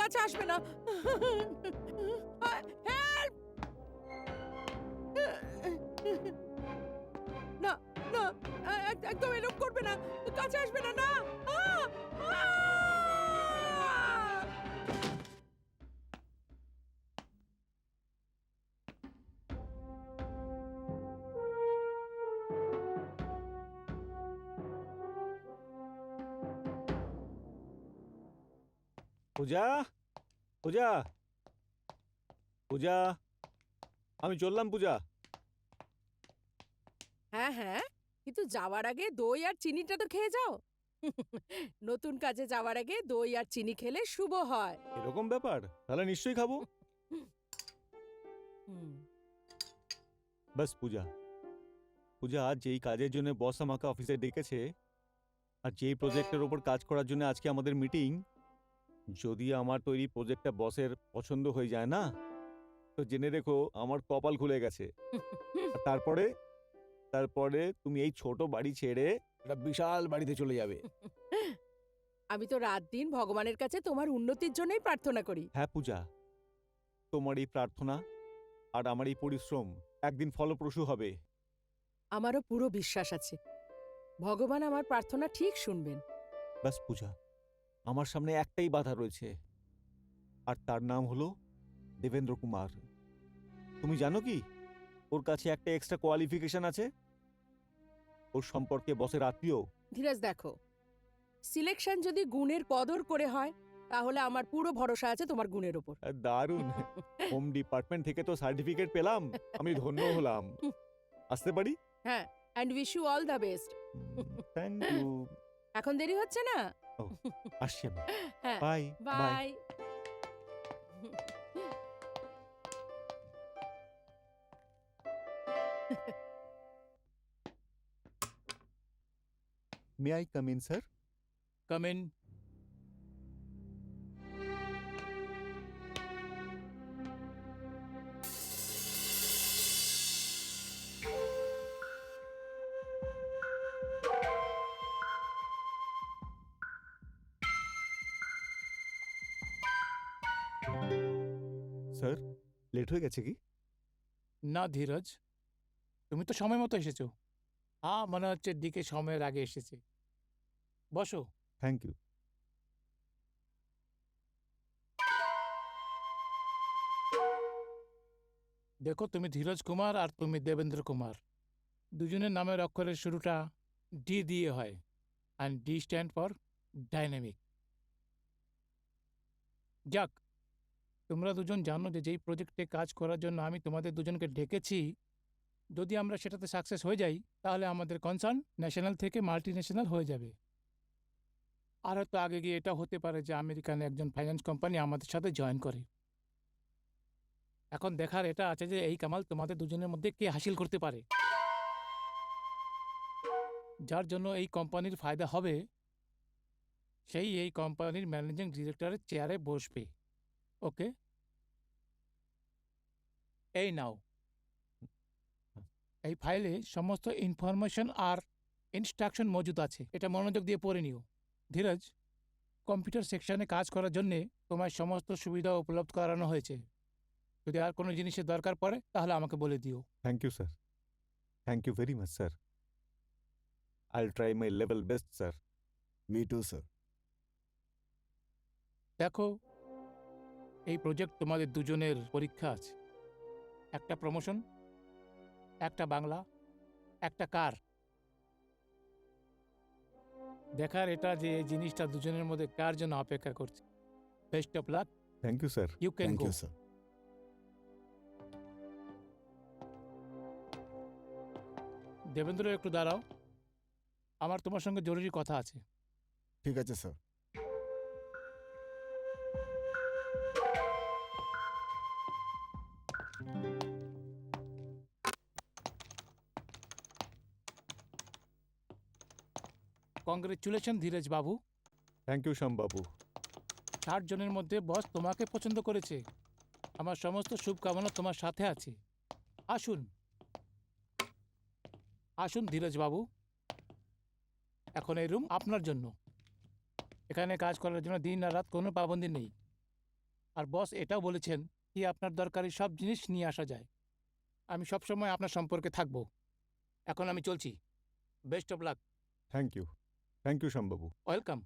কাছে আসবে না। হেল্প! না না, একদম এরকম করবে না, কাছে আসবে না। না আহ! আহ! পূজা, পূজা, পূজা, আমি চললাম পূজা। হ্যাঁ হ্যাঁ, কিন্তু যাওয়ার আগে দই আর চিনিটা তো খেয়ে যাও। নতুন কাজে যাওয়ার আগে দই আর চিনি খেলে শুভ হয়। এরকম ব্যাপার? তাহলে নিশ্চয়ই খাবো। হুম। বাস পূজা, পূজা, আজ যেই কাজের জন্য বস আমাকে অফিসে ডেকেছে আর যেই প্রজেক্টের ওপর কাজ করার জন্য আজকে আমাদের মিটিং, যদি আমার তৈরি প্রজেক্টটা বসের পছন্দ হয়ে যায় না, তো জেনে রেখো আমার কপাল খুলে গেছে। আর তারপরে তারপরে তুমি এই ছোট বাড়ি ছেড়ে একটা বিশাল বাড়িতে চলে যাবে। আমি তো রাত দিন ভগবানের কাছে তোমার উন্নতির জন্যই প্রার্থনা করি। হ্যাঁ পূজা, তোমার এই প্রার্থনা আর আমার এই পরিশ্রম একদিন ফলপ্রসূ হবে। আমারও পুরো বিশ্বাস আছে ভগবান আমার প্রার্থনা ঠিক শুনবেন। ব্যাস পূজা, আমার সামনে একটাই বাধা রয়েছে, আর তার নাম হলো দেবেন্দ্র কুমার। তুমি জানো কি, ওর কাছে একটা এক্সট্রা কোয়ালিফিকেশন আছে। ওর সম্পর্কে বসের আত্মীয়। ধীরাজ দেখো, সিলেকশন যদি গুণের কদর করে হয় তাহলে আমার পুরো ভরসা আছে তোমার গুণের ওপর। দারুণ। হোম ডিপার্টমেন্ট থেকে তো সার্টিফিকেট পেলাম, আমি ধন্য হলাম। আসতে পারি? হ্যাঁ, and wish you all the best. Thank you. এখন দেরি হচ্ছে না? আসছি আমি। হ্যাঁ, bye bye. Bye. May I come in sir? Come in. Sir, late হয়ে গেছে কি? না ধীরজ, তুমি তো সময় মতো এসেছো। মনে হচ্ছে ডিকে সময়ের আগে এসেছে। বসো। Thank you. দেখো, তুমি ধীরজ কুমার আর তুমি দেবেন্দ্র কুমার, দুজনের নামের অক্ষরের শুরুটা ডি দিয়ে হয়, and D stand for dynamic. যাক, তোমরা দুজন জানো যে যেই প্রজেক্টে কাজ করার জন্য আমি তোমাদের দুজনকে ডেকেছি, যদি আমরা সেটাতে সাকসেস হয়ে যাই তাহলে আমাদের কনসার্ন ন্যাশনাল থেকে মাল্টি ন্যাশনাল হয়ে যাবে। আর হয়তো আগে গিয়ে এটা হতে পারে যে আমেরিকান একজন ফাইন্যান্স কোম্পানি আমাদের সাথে জয়েন করে। এখন দেখার এটা আছে যে এই কামাল তোমাদের দুজনের মধ্যে কে হাসিল করতে পারে, যার জন্য এই কোম্পানির ফায়দা হবে, সেই এই কোম্পানির ম্যানেজিং ডিরেক্টরের চেয়ারে বসবে। ওকে, এই নাও, এই ফাইলে সমস্ত ইনফরমেশন আর ইনস্ট্রাকশন মজুদ আছে, এটা মনোযোগ দিয়ে পড়ে নিও। ধীরজ, কম্পিউটার সেকশনে কাজ করার জন্যে তোমার সমস্ত সুবিধা উপলব্ধ করানো হয়েছে। যদি আর কোনো জিনিসের দরকার পড়ে তাহলে আমাকে বলে দিও। Thank you sir, thank you very much sir. I'll try my level best sir. Me too sir. দেখো, এই প্রজেক্ট তোমাদের দুজনের পরীক্ষা আছে। একটা প্রমোশন, একটা বাংলা, একটা কার। দেখার এটা যে এই জিনিসটা দুজনের মধ্যে কার জন্য অপেক্ষা করছে। Best of luck. Thank you sir. You can thank go. You sir. Devendra, একটু দাঁড়াও, আমার তোমার সঙ্গে জরুরি কথা আছে। ঠিক আছে sir. Congratulation Dheeraj Babu. Thank you শ্যাম বাবু। 60 জনের মধ্যে বস তোমাকে পছন্দ করেছে। আমার সমস্ত শুভকামনা তোমার সাথে আছে। আসুন আসুন ধীরজ বাবু, এখন এই রুম আপনার জন্য। এখানে কাজ করার জন্য দিন আর রাত কোনো পাবন্দি নেই। আর বস এটাও বলেছেন কি আপনার দরকারি সব জিনিস নিয়ে আসা যায়। আমি সবসময় আপনার সম্পর্কে থাকবো। এখন আমি চলছি। Best of luck. Thank you Shyambabu. Welcome.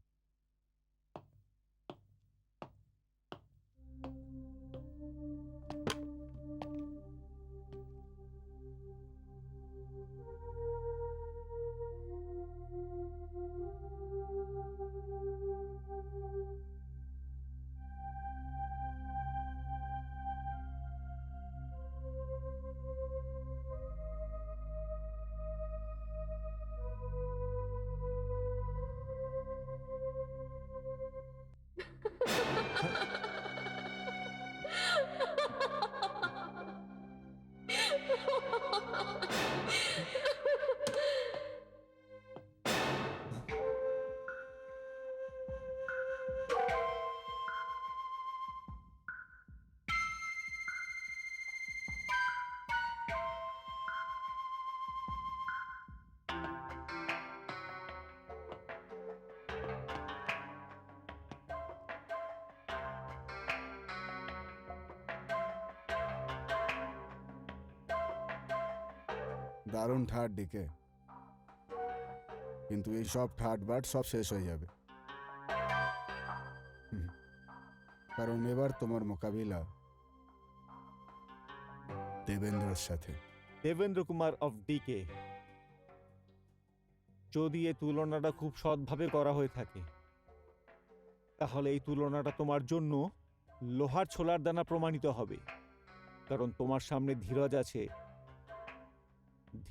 দারুণ ঠাট ডিকে, কিন্তু এই সব ঠাট বাট সব শেষ হয়ে যাবে। হুম, কারণ এবার তোমার মোকাবিলা দেবেন্দ্রর সাথে। Devendra Kumar of DK. যদি এই তুলনাটা খুব সৎভাবে করা হয়ে থাকে, তাহলে এই তুলনাটা তোমার জন্য লোহার ছোলার দানা প্রমাণিত হবে। কারণ তোমার সামনে ধীরজ আছে।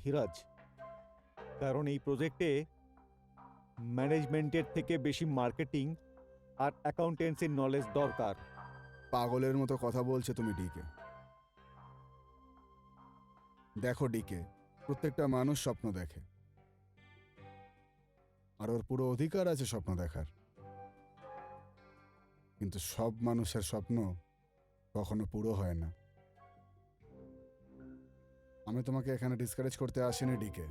ধীরজ, কারণ এই প্রজেক্টে ম্যানেজমেন্টের থেকে বেশি মার্কেটিং আর অ্যাকাউন্টেন্সির নলেজ দরকার। পাগলের মতো কথা বলছে তুমি ডিকে। দেখো ডিকে, প্রত্যেকটা মানুষ স্বপ্ন দেখে, আর ওর পুরো অধিকার আছে স্বপ্ন দেখার। কিন্তু সব মানুষের স্বপ্ন কখনো পুরো হয় না। আমি তোমাকে এখানে ডিসকারেজ করতে আসিনি ডিকে।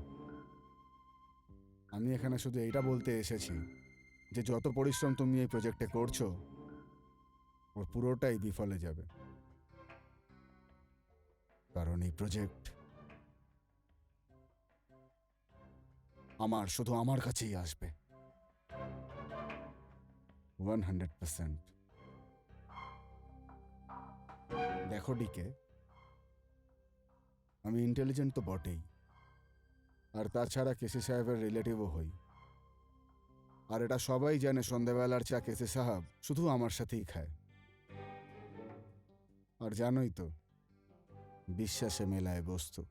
আমি এখানে শুধু এইটা বলতে এসেছি যে যত পরিশ্রম তুমি এই প্রজেক্টে করছো, ওর পুরোটাই বিফলে যাবে। কারণ এই প্রজেক্ট শুধু আমার কাছেই আসবে 100%। দেখো ডিকে, আমি ইন্টেলিজেন্ট তো বটেই, আর তাছাড়া কেসি সাহেবের রিলেটিভও হই। আর এটা সবাই জানে সন্ধ্যাবেলার চা কেসি সাহেব শুধু আমার সাথেই খায়। আর জানোই তো, বিশ্বাসে মেলায় বস্তু।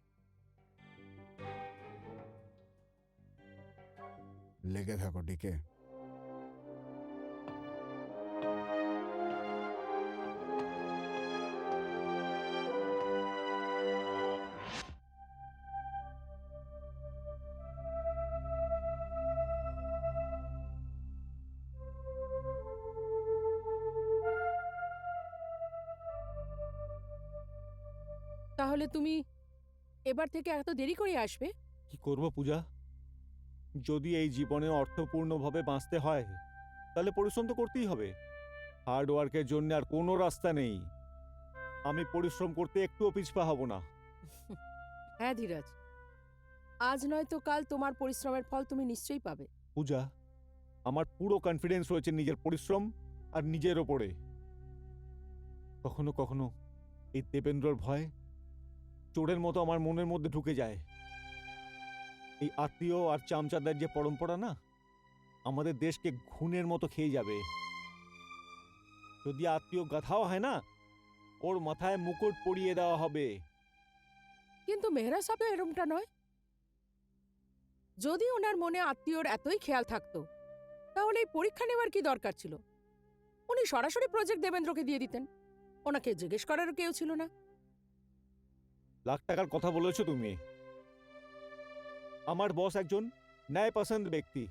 লেগে থাকো ডিকে। তাহলে তুমি এবার থেকে এত দেরি করে আসবে? কি করব পূজা? যদি এই জীবনে অর্থপূর্ণভাবে বাঁচতে হয়, তাহলে পরিশ্রম তো করতেই হবে। হার্ড ওয়ার্কের জন্য আর কোনো রাস্তা নেই। আমি পরিশ্রম করতে একটুও পিছপা হব না। হ্যাঁ ধীরাজ, আজ নয় তো কাল তোমার পরিশ্রমের ফল তুমি নিশ্চয়ই পাবে। পূজা, আমার পুরো কনফিডেন্স রয়েছে নিজের পরিশ্রম আর নিজের ওপরে। কখনো কখনো এই দেবেন্দ্রর ভয় চোরের মতো আমার মনের মধ্যে ঢুকে যায়। এই আত্মীয় আর চামচাদার যে পরম্পরা না, আমাদের দেশকে ঘুণের মতো খেয়ে যাবে। যদি আত্মীয় গাথাও হয় না, ওর মাথায় মুকুট পরিয়ে দেওয়া হবে। কিন্তু মেহরা সাহেব এরমটা নয়। যদি ওনার মনে আত্মীয়র এতই খেয়াল থাকতো, তাহলে এই পরীক্ষা নেওয়ার কি দরকার ছিল? উনি সরাসরি প্রজেক্ট দেবেন্দ্রকে দিয়ে দিতেন, ওনাকে জিজ্ঞেস করারও কেউ ছিল না। লাখ টাকার কথা বলেছো তুমি। আমার বস একজন ন্যায়পসন্দ ব্যক্তি।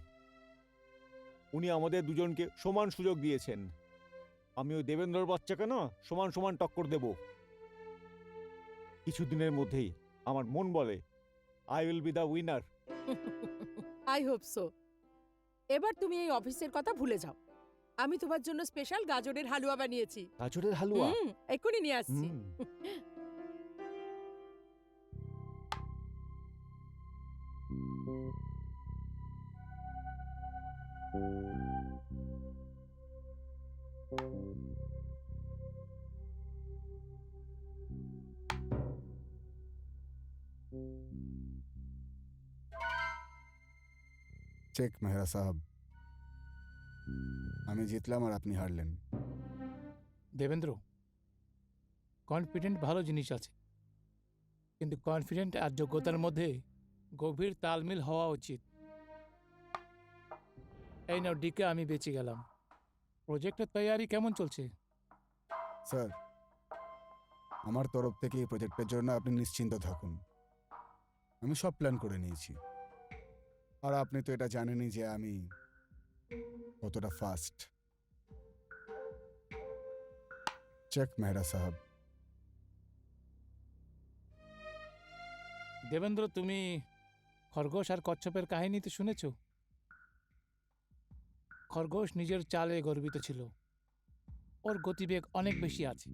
উনি আমাদের দুজনকে সমান সুযোগ দিয়েছেন। আমি ওই দেবেন্দ্রর বাচ্চাকে না সমান সমান টক্কর দেব। কিছুদিনের মধ্যেই আমার মন বলে I will be the winner. I hope so. এবার তুমি এই অফিসের কথা ভুলে যাও। আমি তোমার জন্য স্পেশাল গাজরের হালুয়া বানিয়েছি। গাজরের হালুয়া? এক্ষুনি নিয়ে আসছি। হুম। চেক মেহরা সাহেব, আমি জিতলাম আর আপনি হারলেন। দেবেন্দ্র, কনফিডেন্ট ভালো জিনিস আছে, কিন্তু কনফিডেন্ট আর যোগ্যতার মধ্যে গভীর তালমিল হওয়া উচিত। এই নাও ডিকে, আমি বেঁচে গেলাম। প্রজেক্টের তৈয়ারি কেমন চলছে? স্যার, আমার তরফ থেকে এই প্রজেক্টের জন্য আপনি নিশ্চিন্ত থাকুন। আমি সব প্ল্যান করে নিয়েছি। আর আপনি তো এটা জানেনই যে আমি কতটা ফাস্ট। চেক মেহরা সাহেব। দেবেন্দ্র, তুমি খরগোশ আর কচ্ছপের কাহিনী তো শুনেছ? খরগোশ নিজের চালে গর্বিত ছিল, ওর গতিবেগ অনেক বেশি আছে,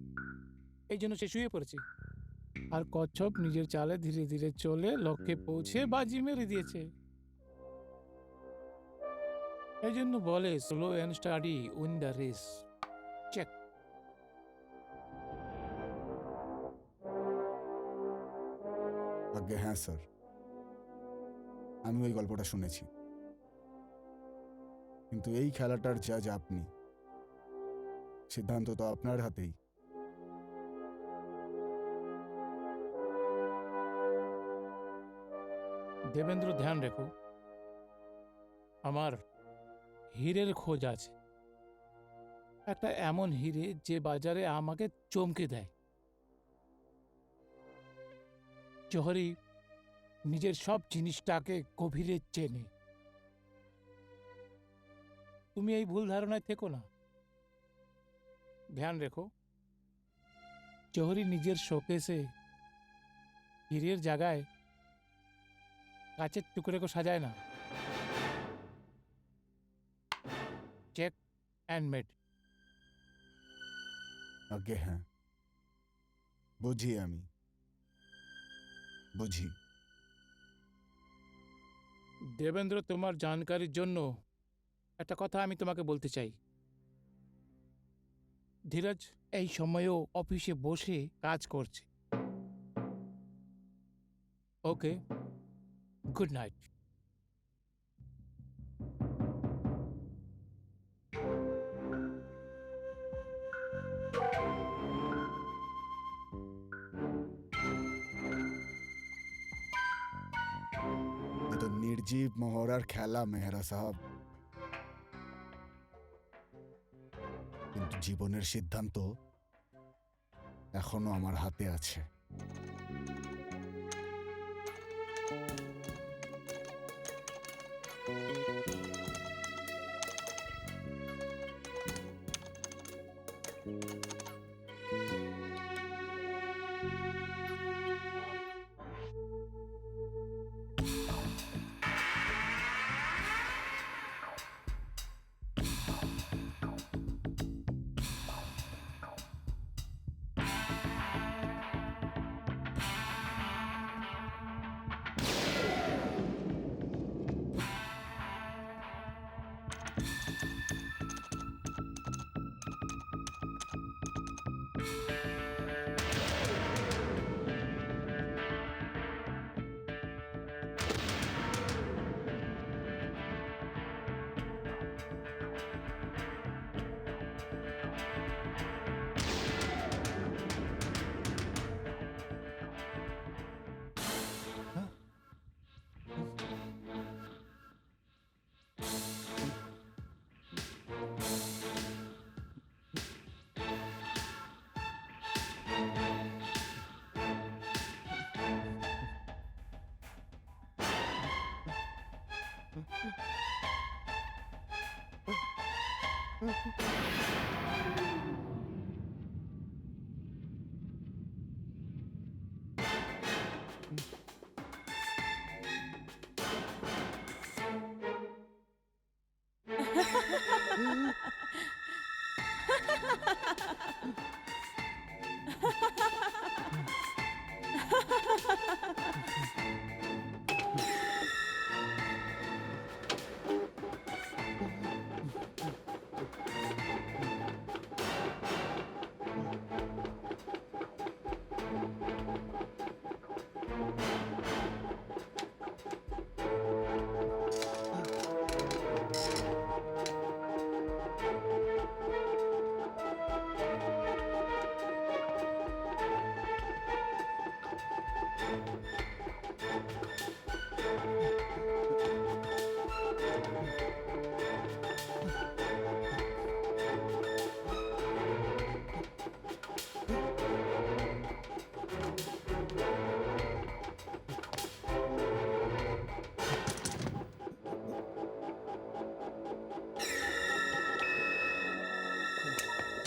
এই জন্য সে শুয়ে পড়েছে। আর কচ্ছপ নিজের চালে ধীরে ধীরে চলে লক্ষ্যে পৌঁছে বাজি মেরে দিয়েছে। এই জন্য বলে slow and steady win the race. Check. আজ্ঞে হ্যাঁ স্যার, আমি ওই গল্পটা শুনেছি। কিন্তু এই খেলাটার জাজ আপনি, সিদ্ধান্ত তো আপনার হাতেই। দেবেন্দ্র, ধ্যান রেখো, আমার হীরের খোঁজ আছে। একটা এমন হীরে যে বাজারে আমাকে চমকে দেয়। জহরি নিজের সব জিনিসটাকে গভীরে চেনে। তুমি এই ভুল ধারণায় থেকো না। ধ্যান রেখো, জহরি নিজের শোকেসে হীরের জায়গায় কাচের টুকরোকে সাজায় না। Check and mate. আজ্ঞে হ্যাঁ, বুঝি, আমি বুঝি। দেবেন্দ্র, তোমার জানকারির জন্য একটা কথা আমি তোমাকে বলতে চাই। ধীরজ এই সময়েও অফিসে বসে কাজ করছে। ওকে, গুড নাইট। এ তো নির্জীব মহড়ার খেলা মেহরা সাহেব। কিন্তু জীবনের সিদ্ধান্ত এখনো আমার হাতে আছে।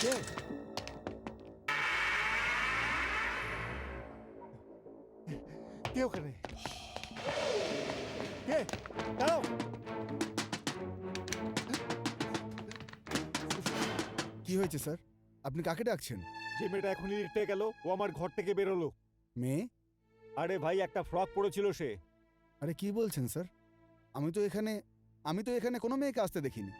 কে? কে ওখানে? কে? দাঁড়াও! কি হয়েছে স্যার? আপনি কাকে ডাকছেন? যে মেয়েটা এখনই লিখতে গেল ও আমার ঘর থেকে বেরোলো। মেয়ে? আরে ভাই, একটা ফ্রক পরেছিল সে। আরে কি বলছেন স্যার? আমি তো এখানে কোনো মেয়েকে আসতে দেখিনি।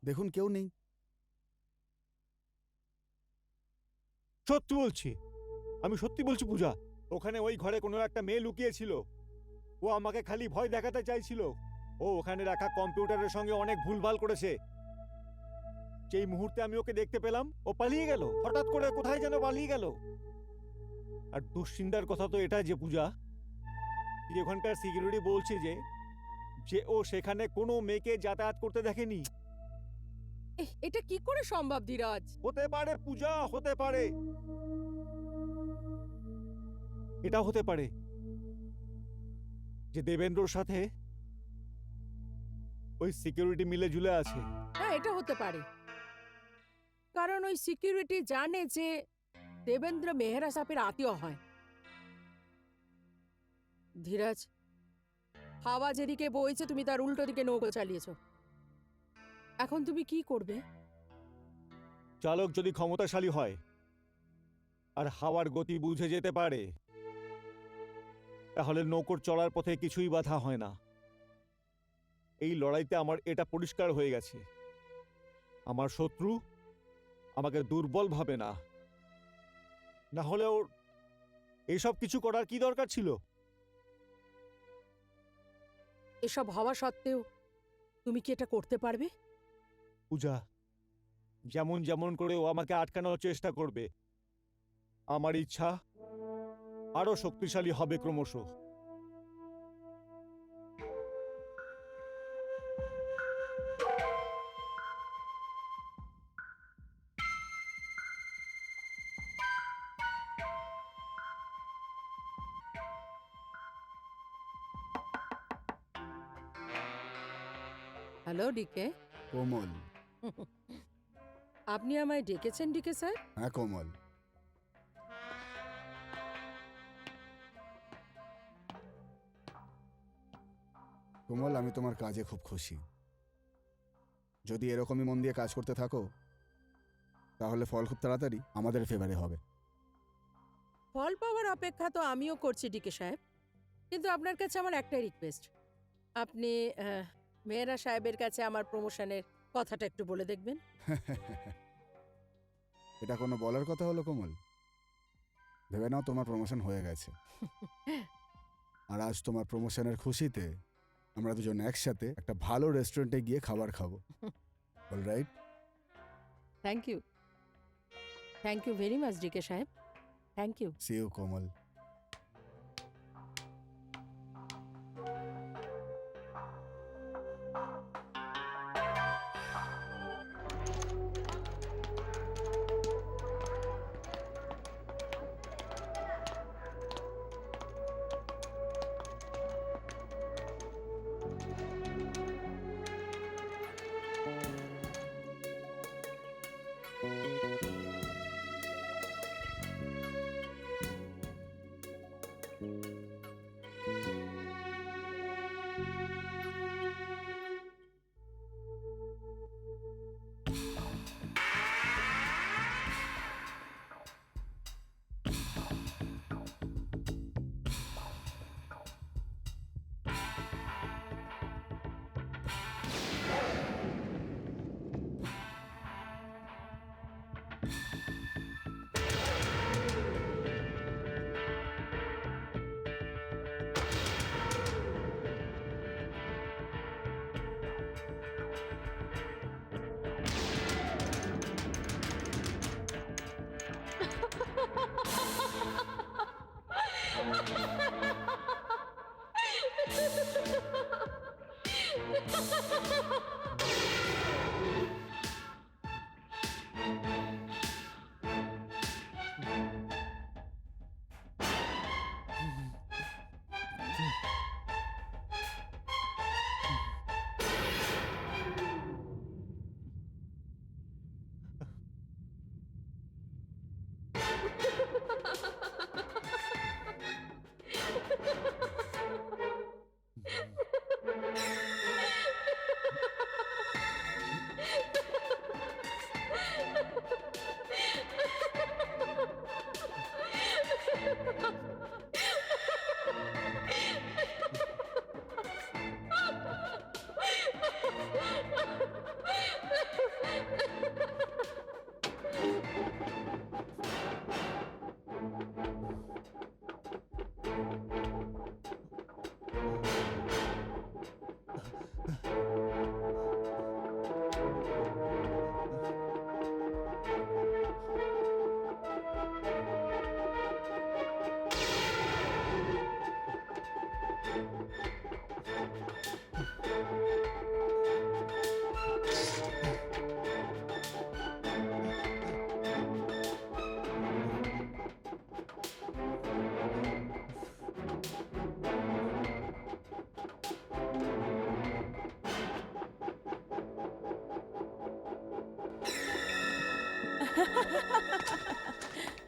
দেখুন, কেউ নেই। সত্যি বলছি, আমি সত্যি বলছি পূজা। ওখানে ওই ঘরে কোনো একটা মেয়ে লুকিয়েছিল। ও আমাকে খালি ভয় দেখাতে চাইছিল। ও ওখানে রাখা কম্পিউটারের সঙ্গে অনেক ভুলভাল করেছে। যেই মুহূর্তে আমি ওকে দেখতে পেলাম ও পালিয়ে গেল। হঠাৎ করে কোথায় যেন পালিয়ে গেল। আর দুশ্চিন্তার কথা তো এটা যে পূজা, যে ওখানকার সিকিউরিটি বলছে যে যে ও সেখানে কোনো মেয়েকে যাতায়াত করতে দেখেনি। এটা কি করে সম্ভব ধীরাজ? হতে পারে পূজা, হতে পারে। এটা হতে পারে যে দেবেন্দ্রর সাথে ওই সিকিউরিটি মিলে ঝুলে আছে। হ্যাঁ, এটা হতে পারে, কারণ ওই সিকিউরিটি জানে যে দেবেন্দ্র মেহরা সাপের আত্মীয় হয়। ধীরাজ, হাওয়া যেদিকে বইছে তুমি তার উল্টো দিকে নৌকো চালিয়েছো। এখন তুমি কি করবে? চালক যদি ক্ষমতাশালী হয় আর হাওয়ার গতি বুঝে যেতে পারে, তাহলে নৌকোর চলার পথে কিছুই বাধা হয় না। এই লড়াইতে আমার এটা পরিষ্কার হয়ে গেছে, আমার শত্রু আমাকে দুর্বল ভাবে না। না হলে ওর এইসব কিছু করার কি দরকার ছিল? এসব হওয়া সত্ত্বেও তুমি কি এটা করতে পারবে? পূজা, যেমন যেমন করে ও আমাকে আটকানোর চেষ্টা করবে, আমার ইচ্ছা আরো শক্তিশালী হবে ক্রমশ। Hello DK. কোমল। আপনি আমায় ডেকেছেন ডিকে স্যার? হ্যাঁ কোমল। কোমল, আমি তোমার কাজে খুব খুশি। যদি এরকমই মন দিয়ে কাজ করতে থাকো, তাহলে ফল খুব তাড়াতাড়ি আমাদের ফেভারে হবে। ফল পাওয়ার অপেক্ষা তো আমিও করছি ডিকে সাহেব, কিন্তু আপনার কাছে আমার একটাই রিকোয়েস্ট, আপনি মেহরা সাহেবের কাছে আমার প্রমোশনের কথাটা একটু বলে দেখবেন। এটা কোনো বলার কথা হলো কোমল? ভেবে নাও তোমার প্রমোশন হয়ে গেছে। আর আজ তোমার প্রমোশনের খুশিতে আমরা দুজন একসাথে একটা ভালো রেস্টুরেন্টে গিয়ে খাবার খাবো। Alright? Thank you very much DK সাহেব, thank you. See you Komal.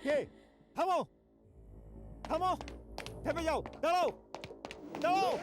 কে? থামো, থামো, থেমে যাও, দাঁড়াও, দাঁড়াও।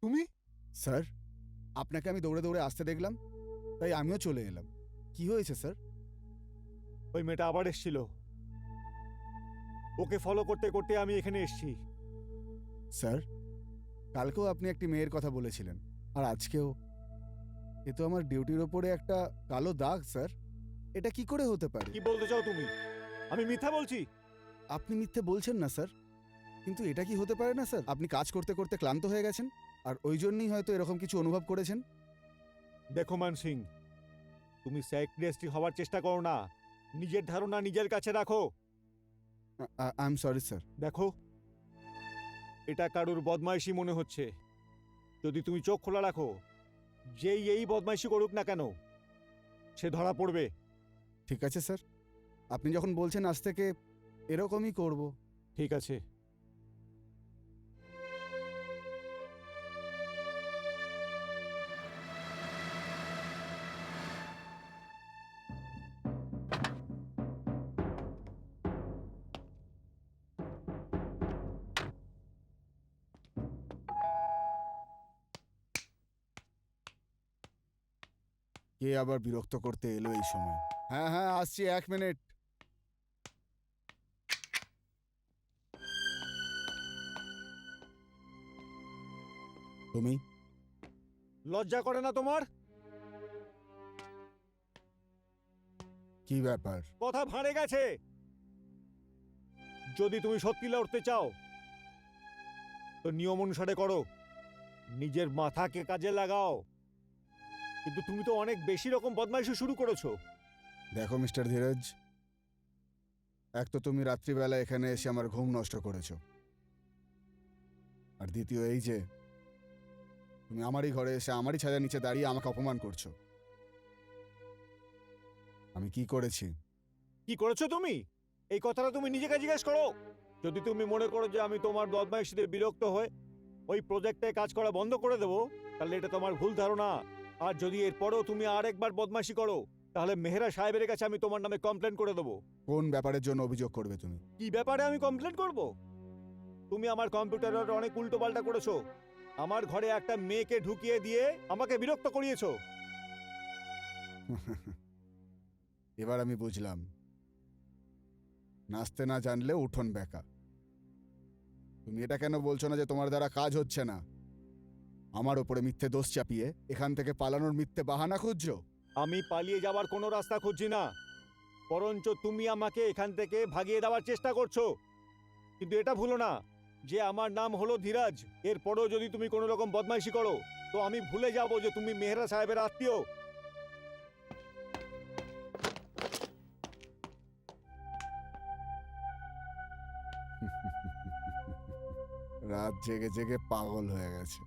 তুমি? স্যার, আপনাকে আমি দৌড়ে দৌড়ে আসতে দেখলাম, তাই আমিও চলে এলাম। কি হয়েছে স্যার? ওই মেয়েটা আবার এসেছিল, ওকে ফলো করতে করতে আমি এখানে এসেছি। স্যার, কালকেও আপনি একটি মেয়ের কথা বলেছিলেন, আর আজকেও। এ তো আমার ডিউটির ওপরে একটা কালো দাগ স্যার। এটা কি করে হতে পারে? কি বলতে চাও তুমি? আমি মিথ্যা বলছি? আপনি মিথ্যে বলছেন না স্যার, কিন্তু এটা কি হতে পারে না স্যার? আপনি কাজ করতে করতে ক্লান্ত হয়ে গেছেন, আর ওই জন্যই হয়তো এরকম কিছু অনুভব করেছেন। দেখো মান সিং, তুমি সাইকিয়াট্রিস্ট হওয়ার চেষ্টা করো না, নিজের ধারণা নিজের কাছে রাখো। I am sorry sir. দেখো, এটা কারুর বদমাইশি মনে হচ্ছে। যদি তুমি চোখ খোলা রাখো, যেই এই বদমাইশি করুক না কেন, সে ধরা পড়বে। ঠিক আছে স্যার, আপনি যখন বলছেন আজ থেকে এরকমই করব। ঠিক আছে। কে আবার বিরক্ত করতে এলো এই সময়? হ্যাঁ হ্যাঁ, আসছি, 1 মিনিট। তুমি? লজ্জা করে না তোমার? কি ব্যাপার? কথা ভাঁড়ে গেছে। যদি তুমি সত্যি লড়তে চাও তো নিয়ম অনুসারে করো, নিজের মাথাকে কাজে লাগাও। কিন্তু তুমি তো অনেক বেশি রকম বদমাইশি শুরু করেছো। দেখো মিস্টার ধীরজ, এক তো তুমি রাত্রিবেলা এখানে এসে আমার ঘুম নষ্ট করেছো, আর দ্বিতীয় এই যে তুমি আমারই ঘরে এসে আমারই ছায়ার নিচে দাঁড়িয়ে আমাকে অপমান করছো। আমি কি করেছি? কি করেছো তুমি? এই কথাটা তুমি নিজেকে জিজ্ঞেস করো। যদি তুমি মনে করো যে আমি তোমার বদমাইশিতে বিরক্ত হয়ে ওই প্রজেক্টে কাজ করা বন্ধ করে দেবো, তাহলে এটা তোমার ভুল ধারণা। আর যদি এরপরেও তুমি আরেকবার বদমাইশি করো, তাহলে মেহরা সাহেবের কাছে আমি তোমার নামে কমপ্লেন করে দেবো। কোন ব্যাপারের জন্য অভিযোগ করবে তুমি? কি ব্যাপারে আমি কমপ্লেন করব? তুমি আমার কম্পিউটারের অনেক উল্টো পাল্টা করেছো, আমার ঘরে একটা মেয়েকে ঢুকিয়ে দিয়ে আমাকে বিরক্ত করিয়েছো। এবার আমি বুঝলাম, নাচতে না জানলে উঠোন বেঁকা। তুমি এটা কেন বলছো না যে তোমার দ্বারা কাজ হচ্ছে না? আমার ওপরে মিথ্যে দোষ চাপিয়ে এখান থেকে পালানোর মিথ্যে বাহানা খুঁজছো। আমি পালিয়ে যাওয়ার কোনো রাস্তা খুঁজছি না, বরঞ্চ তুমি আমাকে এখান থেকে ভাগিয়ে দেওয়ার চেষ্টা করছো। কিন্তু এটা ভুলো না যে আমার নাম হলো ধীরাজ। এরপরেও যদি তুমি কোনো রকম বদমাইশি করো, তো আমি ভুলে যাব যে তুমি মেহরা সাহেবের আত্মীয়। রাত জেগে জেগে পাগল হয়ে গেছে।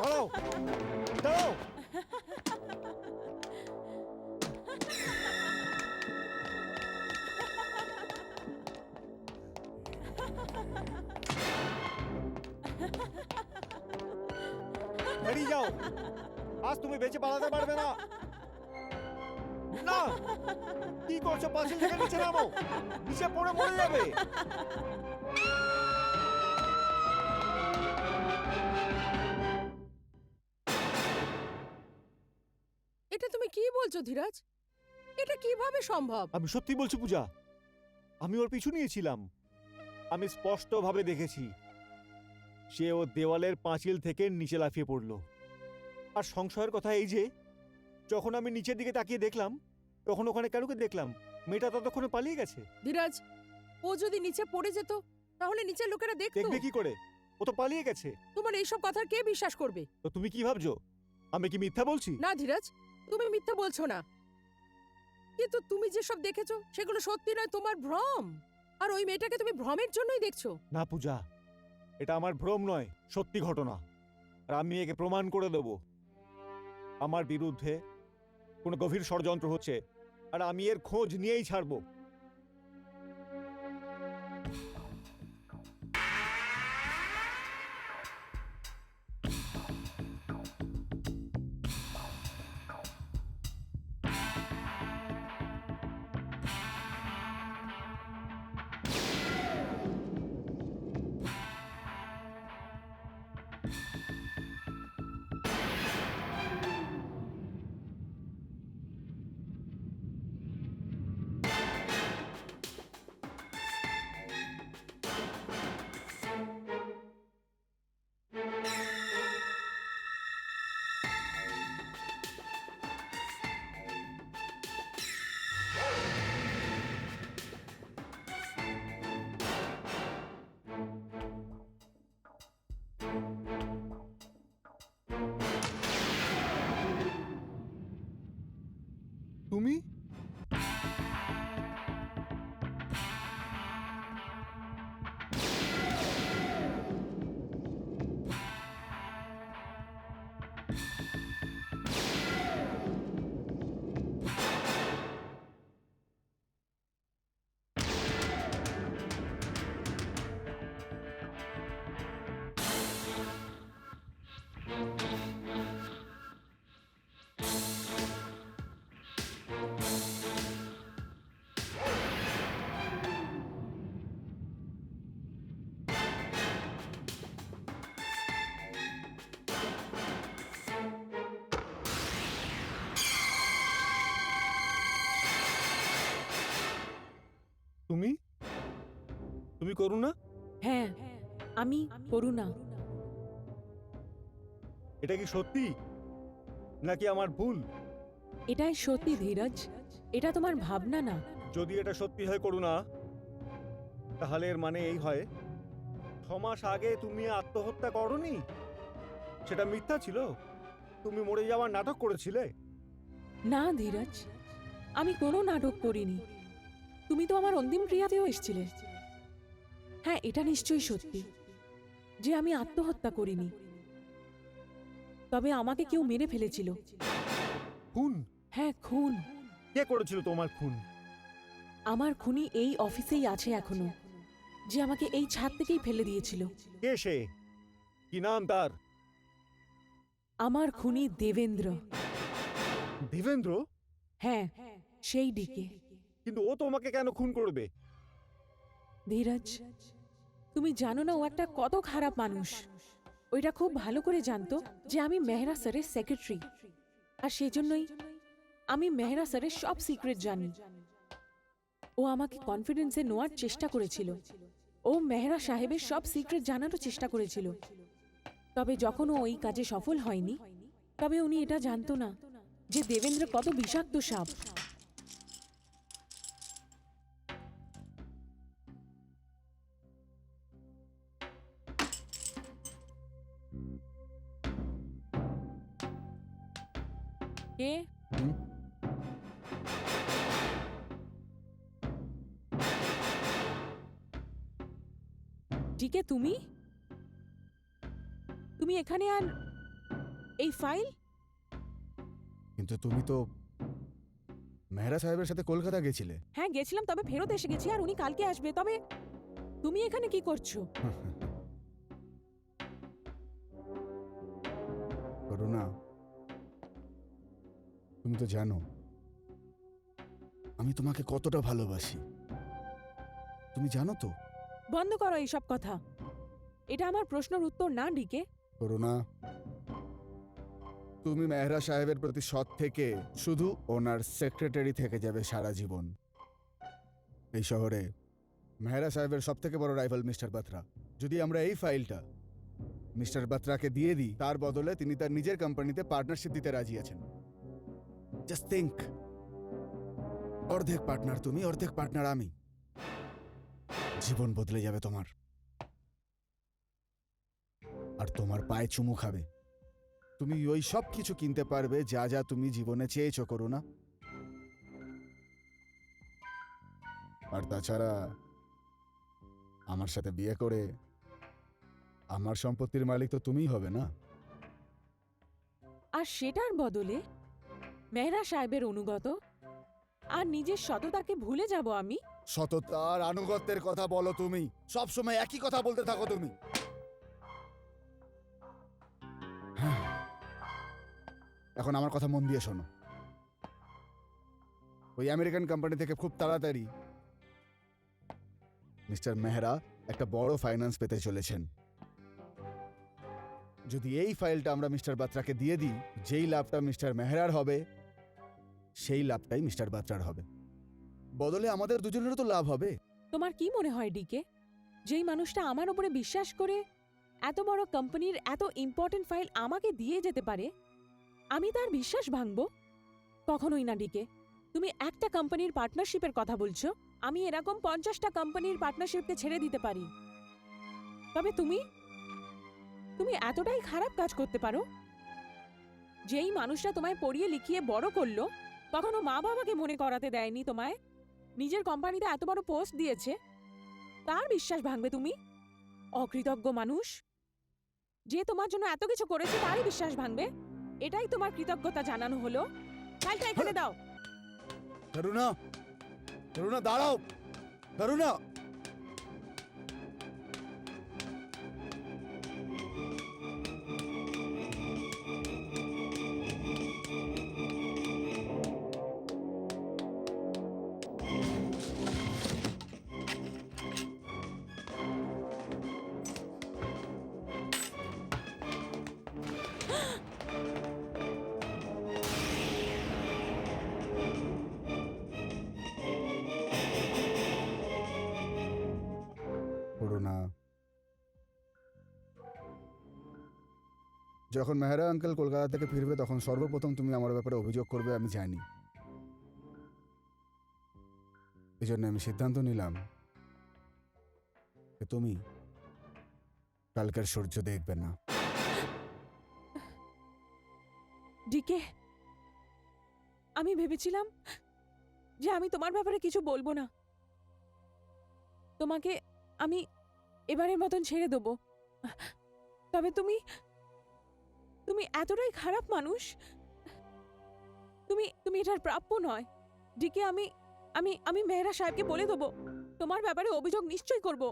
দাঁড়াও, দাঁড়াও। বেরিয়ে যাও, আজ তুমি বেঁচে পালাতে পারবে না। না, কি করছো? পাঁচিল থেকে নিচে নামো, নিচে পড়ে মরে যাবে। এটা তুমি কি বলছো ধীরাজ? এটা কিভাবে সম্ভব? আমি সত্যি বলছি পূজা, আমি ওর পিছু নিয়েছিলাম। আমি স্পষ্টভাবে দেখেছি সে ও দেওয়ালের পাঁচিল থেকে নিচে লাফিয়ে পড়ল। আর সংশয়ের কথা এই যে, যখন আমি নিচের দিকে তাকিয়ে দেখলাম, তখন ওখানে কারুকে দেখলাম, মেয়েটা ততক্ষণে পালিয়ে গেছে। ধীরাজ, ও যদি নিচে পড়ে যেত তাহলে নিচের লোকেরা দেখতো। দেখবে কি করে? ও তো পালিয়ে গেছে। তোমার এইসব কথা কে বিশ্বাস করবে? তো তুমি কি ভাবছো, আমি কি মিথ্যা বলছি? না ধীরাজ, তুমি মিথ্যা বলছো না, কিন্তু তুমি যেসব দেখেছো সেগুলো সত্যি নয়, তোমার ভ্রম। আর ওই মেয়েটাকে তুমি ভ্রমের জন্যই দেখছো। না পূজা, এটা আমার ভ্রম নয়, সত্যি ঘটনা। আর আমি একে প্রমাণ করে দেব। আমার বিরুদ্ধে কোনো গভীর ষড়যন্ত্র হচ্ছে, আর আমি এর খোঁজ নিয়েই ছাড়বো। তুমি? তুমি? তুমি করুণা? হ্যাঁ, আমি করুণা। এটা কি সত্যি নাকি আমার ভুল? এটাই সত্যি ধীরজ, এটা তোমার ভাবনা না। যদি এটা সত্যি হয় করুণা, তাহলে এর মানে এই হয় 6 মাস আগে তুমি আত্মহত্যা করনি, সেটা মিথ্যা ছিল। তুমি মরে যাওয়ার নাটক করেছিলে। না ধীরজ, আমি কোনো নাটক করিনি। তুমি তো আমার অন্তিম ক্রিয়াতেও এসেছিলে। হ্যাঁ, এটা নিশ্চয়ই সত্যি যে আমি আত্মহত্যা করিনি, তবে আমাকে কেউ মেরে ফেলেছিল। খুন? হ্যাঁ, খুন। কে করেছিল তোমার খুন? আমার খুনি এই অফিসেই আছে এখনো, যে আমাকে এই ছাদ থেকেই ফেলে দিয়েছিল। কে সে? কি নাম তার? আমার খুনি দেবেন্দ্র। দেবেন্দ্র? হ্যাঁ, সেই ডিকে। কিন্তু ও তোমাকে কেন খুন করবে? ধীরজ, তুমি জানো না ও একটা কত খারাপ মানুষ। ওইটা খুব ভালো করে জানতো যে আমি মেহরা স্যারের সেক্রেটারি, আর সেজন্যই আমি মেহরা স্যারের সব সিক্রেট জানি। ও আমাকে কনফিডেন্সে নেওয়ার চেষ্টা করেছিল। ও মেহরা সাহেবের সব সিক্রেট জানারও চেষ্টা করেছিল। তবে যখন ও ওই কাজে সফল হয়নি, তবে উনি এটা জানতো না যে দেবেন্দ্র কত বিষাক্ত সাপ। কে? হুম? ডিকে, তুমি তুমি এখানে? আর এই ফাইল? কিন্তু তুমি তো মেহরা সাহেবের সাথে কলকাতা গেছিলে। হ্যাঁ গেছিলাম, তবে ফেরত এসে গেছি, আর উনি কালকে আসবে। তবে তুমি এখানে কি করছো? করুণা, তুমি তো জানো আমি তোমাকে কতটা ভালোবাসি। তুমি জানো তো। বন্ধ করো এইসব কথা। এটা আমার প্রশ্নের উত্তর না ডিকে। করুণা, তুমি মেহরা সাহেবের প্রতি সৎ থেকে শুধু ওনার সেক্রেটারি থেকে যাবে সারা জীবন। এই শহরে মেহরা সাহেবের সব থেকে বড় রাইভাল মিস্টার বাত্রা। যদি আমরা এই ফাইলটা মিস্টার বাত্রাকে দিয়ে দিই, তার বদলে তিনি তার নিজের কোম্পানিতে পার্টনারশিপ দিতে রাজি আছেন। জাস্ট থিংক, অর্ধেক পার্টনার তুমি, অর্ধেক পার্টনার আমি। জীবন বদলে যাবে তোমার, আর তোমার পায়ে চুমু খাবে। তুমি ওই সব কিছু কিনতে পারবে যা যা তুমি জীবনে চেয়েছো, করো না। আর তাছাড়া আমার সাথে বিয়ে করে আমার সম্পত্তির মালিক তো তুমিই হবে না। আর সেটার বদলে মেহরা সাহেবের অনুগত আর নিজের সততাকে ভুলে যাব আমি? সততা আর আনুগত্যের কথা বলো তুমি, সব সময় একই কথা বলতে থাকো তুমি। হ্যাঁ, এখন আমার কথা মন দিয়ে শোনো। ওই আমেরিকান কোম্পানি থেকে খুব তাড়াতাড়ি মিস্টার মেহরা একটা বড় ফাইন্যান্স পেতে চলেছেন। যদি এই ফাইলটা আমরা মিস্টার বাত্রাকে দিয়ে দিই, যেই লাভটা মিস্টার মেহরার হবে সেই লাভটাই মিস্টার বাত্রার হবে। বদলে আমাদের দুজনেরও তো লাভ হবে। তোমার কি মনে হয় ডিকে, যেই মানুষটা আমার উপরে বিশ্বাস করে এত বড় কোম্পানির এত ইম্পর্টেন্ট ফাইল আমাকে দিয়ে যেতে পারে, আমি তার বিশ্বাস ভাঙবো? কখনোই না ডিকে। তুমি একটা কোম্পানির পার্টনারশিপের কথা বলছো, আমি এরকম 50টা কোম্পানির পার্টনারশিপকে ছেড়ে দিতে পারি। তবে তুমি তুমি এতটাই খারাপ কাজ করতে পারো? যেই মানুষটা তোমায় পড়িয়ে লিখিয়ে বড় করলো, কখনো মা বাবাকে মনে করাতে দেয়নি তোমায়, নিজের কোম্পানিতে এত বড় পোস্ট দিয়েছে, তার বিশ্বাস ভাঙবে তুমি? অকৃতজ্ঞ মানুষ! যে তোমার জন্য এত কিছু করেছে তারই বিশ্বাস ভাঙবে? এটাই তোমার কৃতজ্ঞতা জানানো হলো? ফাইলটা এখানে দাও। করুণা, করুণা দাঁড়াও, করুণা। করুণা, যখন মেহরা আঙ্কেল কলকাতা থেকে ফিরবে তখন সর্বপ্রথম তুমি আমার ব্যাপারে অভিযোগ করবে, আমি জানি। এই জন্য আমি সিদ্ধান্ত নিলাম যে তুমি কালকের সূর্য দেখবে না। ডিকে, আমি ভেবেছিলাম যে আমি তোমার ব্যাপারে কিছু বলবো না। তোমাকে আমি এবারের মতন ছেড়ে দেবো। তবে তুমি তুমি এতটাই খারাপ মানুষ, তুমি তুমি এটার প্রাপ্য নয়। ডিকে, আমি আমি আমি মেহরা সাহেবকে বলে দেবো, তোমার ব্যাপারে অভিযোগ নিশ্চয়ই করব।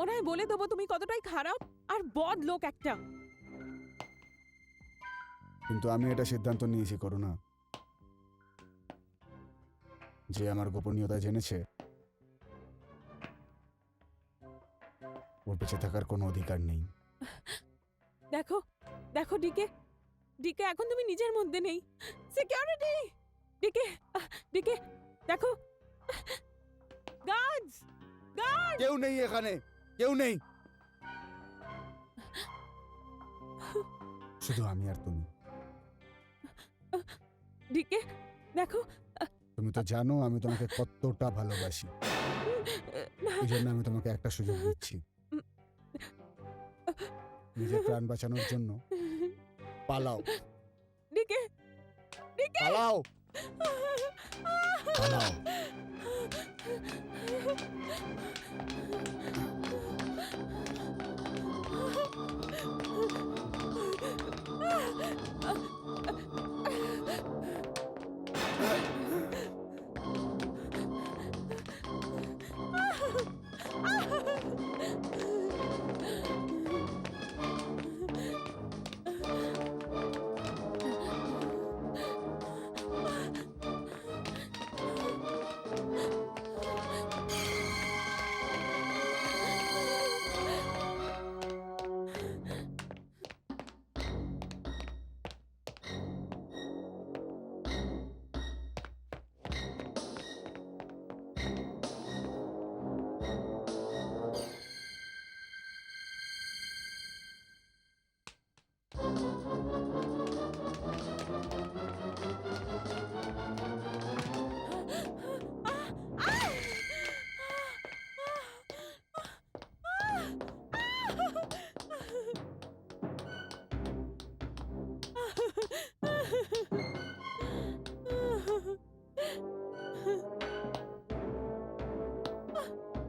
ওনায় বলে দেবো তুমি কতটাই খারাপ আর বদ লোক একটা। কিন্তু আমি এটা সিদ্ধান্ত নিয়েছি করুণা, যে আমার গোপনীয়তা জেনেছে ওর বেঁচে থাকার কোনো অধিকার নেই। দেখো দেখো ডিকে, ডিকে এখন তুমি নিজের মধ্যে নেই। সিকিউরিটি, ডিকে, ডিকে দেখো, গার্ডস, গার্ড। কেউ নেই এখানে, কেউ নেই, শুধু আমি আর তুমি। ডিকে দেখো, তুমি তো জানো আমি তোমাকে কতটা ভালোবাসি, না, এই জন্য আমি তোমাকে একটা সুযোগ দিচ্ছি। নিজের প্রাণ বাঁচানোর জন্য পালাও, ডিকে, ডিকে পালাও, পালাও।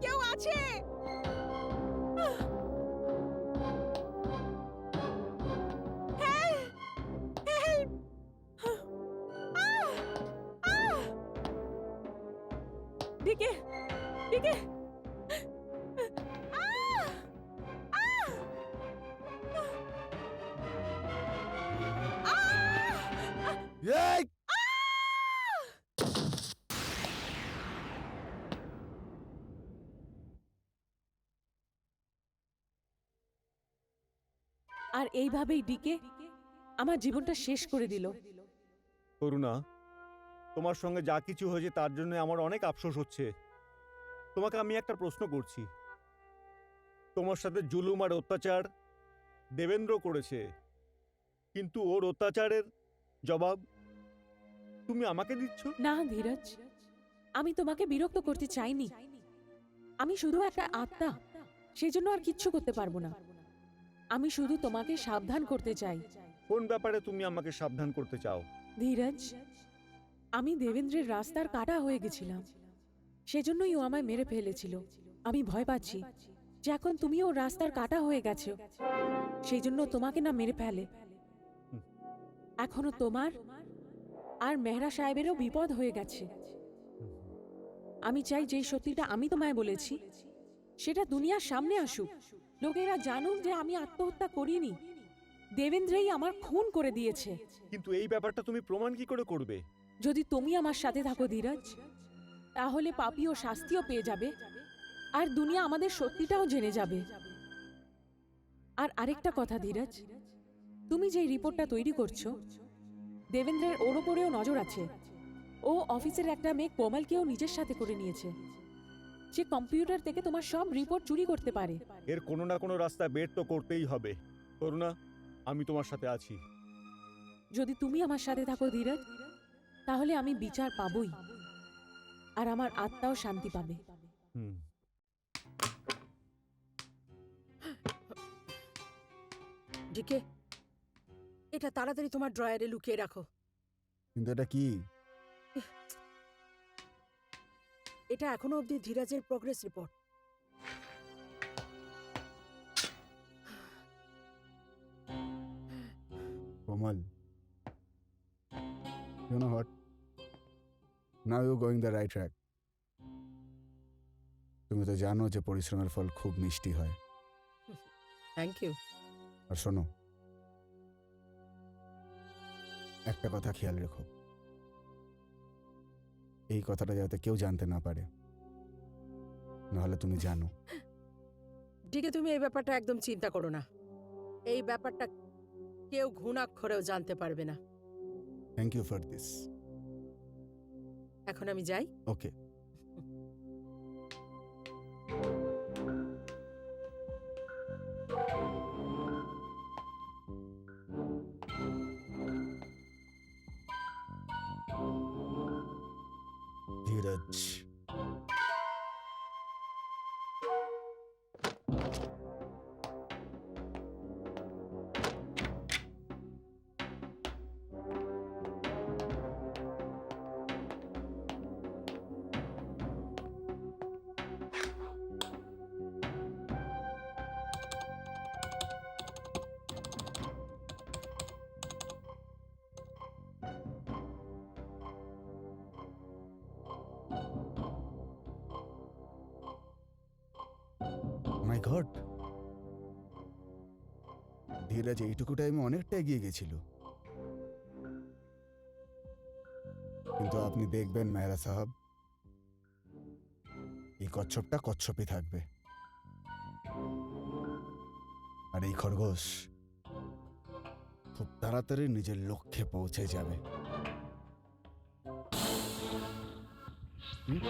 কেউ আছে? ডিকে, ডিকে, এই! আর এইভাবেই ডিকে আমার জীবনটা শেষ করে দিল। করুণা, তোমার সঙ্গে যা কিছু হয়েছে তার জন্য আমার অনেক আফসোস হচ্ছে। তোমাকে আমি একটা প্রশ্ন করছি, তোমার সাথে জুলুম আর অত্যাচার দেবেন্দ্র করেছে, কিন্তু ওর অত্যাচারের জবাব তুমি আমাকে দিচ্ছ? না ধীরজ, আমি তোমাকে বিরক্ত করতে চাইনি। আমি শুধু একটা আত্মা, সেজন্য আর কিচ্ছু করতে পারবো না। আমি শুধু তোমাকে সাবধান করতে চাই। কোন ব্যাপারে তুমি আমাকে সাবধান করতে চাও? ধীরজ, আমি দেবেন্দ্রের রাস্তার কাটা হয়ে গেছিলাম, সেজন্যই ও আমায় মেরে ফেলেছিল। আমি ভয় পাচ্ছি যে এখন তুমি ওর রাস্তার কাটা হয়ে গেছো, সেই জন্য তোমাকে না মেরে ফেলে। এখনো তোমার আর মেহরা সাহেবেরও বিপদ হয়ে গেছে। আমি চাই যে সত্যিটা আমি তোমায় বলেছি সেটা দুনিয়ার সামনে আসুক, লোকেরা জানুক যে আমি আত্মহত্যা করিনি, দেবেন্দ্রই আমার খুন করে দিয়েছে। কিন্তু এই ব্যাপারটা তুমি প্রমাণ কি করে করবে? যদি তুমি আমার সাথে থাকো ধীরজ, তাহলে পাপীও শাস্তিও পেয়ে যাবে, আর দুনিয়া আমাদের সত্যিটাও জেনে যাবে। আর আরেকটা কথা ধীরজ, তুমি যে রিপোর্টটা তৈরি করছো, দেবেন্দ্রের ওর ওপরেও নজর আছে। ও অফিসের একটা মেয়ে কোমলকেও নিজের সাথে করে নিয়েছে, যে কম্পিউটার থেকে তোমার সব রিপোর্ট চুরি করতে পারে। এর কোনো না কোনো রাস্তা বের তো করতেই হবে। করুণা, আমি তোমার সাথে আছি। যদি তুমি আমার সাথে থাকো ধীরজ, তাহলে আমি বিচার পাবই, আর আমার আত্মাও শান্তি পাবে। হুম। ডিকে, এটা তাড়াতাড়ি তোমার ড্রয়ারে লুকিয়ে রাখো। কিন্তু এটা কি? এটা এখনো অবধি ধীরাজের progress report. Komal, you know what? Now you're going the right track. তুমি তো জানো যে পরিশ্রমের ফল খুব মিষ্টি হয়। Thank you. আর শোনো, একটা কথা খেয়াল রেখো, এই কথাটা যাতে কেউ জানতে না পারে, নাহলে তুমি জানো। ঠিক আছে, তুমি এই ব্যাপারটা একদম চিন্তা করো না। এই ব্যাপারটা কেউ ঘুণাক্ষরেও জানতে পারবে না। Thank you for this. এখন আমি যাই। Okay. Dhiraj, my god, Dhiraj এইটুকু টাইমে অনেকটা এগিয়ে গেছিল। কিন্তু আপনি দেখবেন মেহরা সাহেব, এই কচ্ছপটা কচ্ছপই থাকবে, আর এই খরগোশ খুব তাড়াতাড়ি নিজের লক্ষ্যে পৌঁছে যাবে। হুম?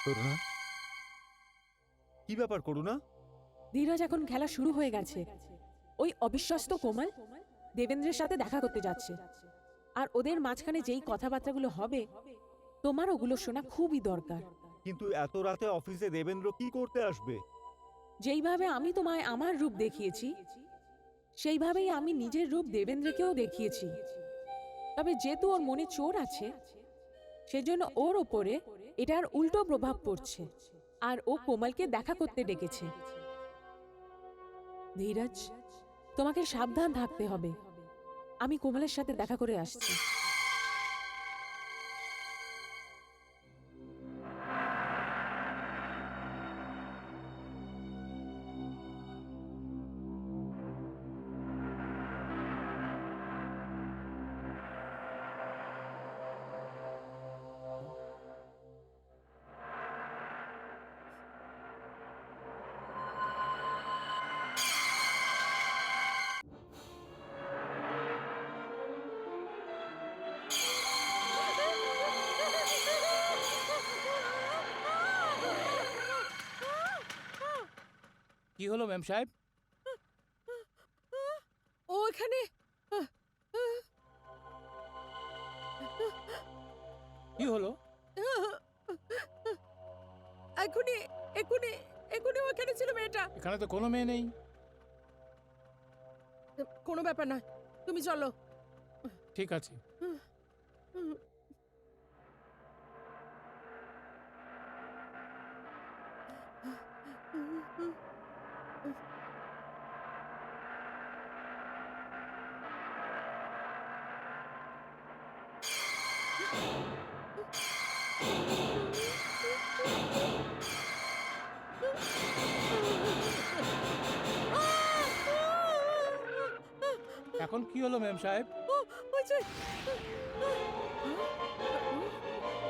করুণা, কি ব্যাপার করুণা? ধীরাজ, এখন খেলা শুরু হয়ে গেছে। ওই অবিশ্বস্ত কোমল দেবেন্দ্রের সাথে দেখা করতে যাচ্ছে, আর ওদের মাঝখানে যেই কথাবার্তাগুলো হবে তোমার ওগুলো শোনা খুবই দরকার। কিন্তু এত রাতে অফিসে দেবেন্দ্র কি করতে আসবে? যেইভাবে আমি তোমায় আমার রূপ দেখিয়েছি, সেইভাবেই আমি নিজের রূপ দেবেন্দ্রকেও দেখিয়েছি। তবে যেহেতু ওর মনে চোর আছে, সেজন্য ওর ওপরে এটার উল্টো প্রভাব পড়ছে, আর ও কোমলকে দেখা করতে ডেকেছে। ধীরজ, তোমাকে সাবধান থাকতে হবে। আমি কোমলের সাথে দেখা করে আসছি। কি হলো ম্যাম সাহেব? ও এখানে। কি হলো? এখনই এখনই এখনই ওখানে ছিল মেয়েটা। এখানে তো কোনো মেয়ে নেই। কোনো ব্যাপার নয়, তুমি চলো। ঠিক আছে। এখন কি হলো ম্যাম সাহেব? ওই যে,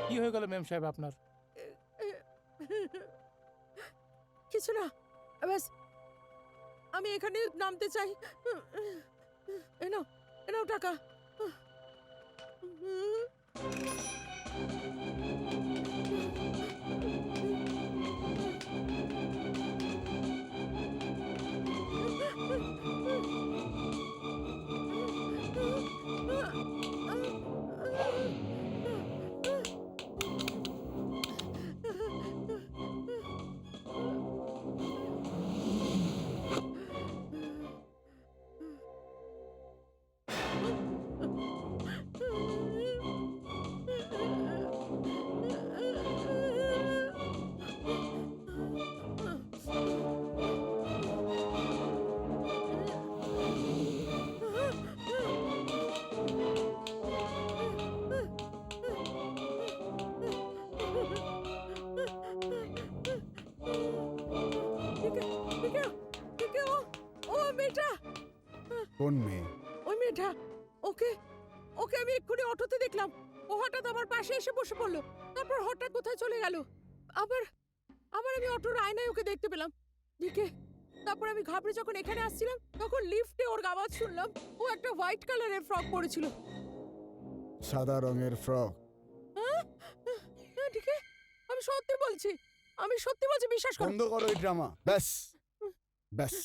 কি হয়ে গেল ম্যাম সাহেব আপনার? কিছু না, ব্যাস আমি এখানে নামতে চাই। এনাও এনাও টাকা। কোন মেয়ে? ওই মেয়েটা, ওকে ওকে আমি এক্ষুনি অটোতে দেখলাম। ও হঠাৎ আমার পাশে এসে বসে পড়লো, তারপর হঠাৎ কোথায় চলে গেল। আবার আবার আমি অটোর আয়নায় ওকে দেখতে পেলাম। দিকে তারপর আমি ঘাবড়ে যখন এখানে আসছিলাম, তখন লিফটে ওর আওয়াজ শুনলাম। ও একটা হোয়াইট কালারের ফ্রক পরেছিল। সাদা রঙের ফ্রক? হ্যাঁ হ্যাঁ, দিকে আমি সত্যি বলছি, আমি সত্যি বলছি, বিশ্বাস করো। বন্ধ করো এই ড্রামা। ব্যাস ব্যাস।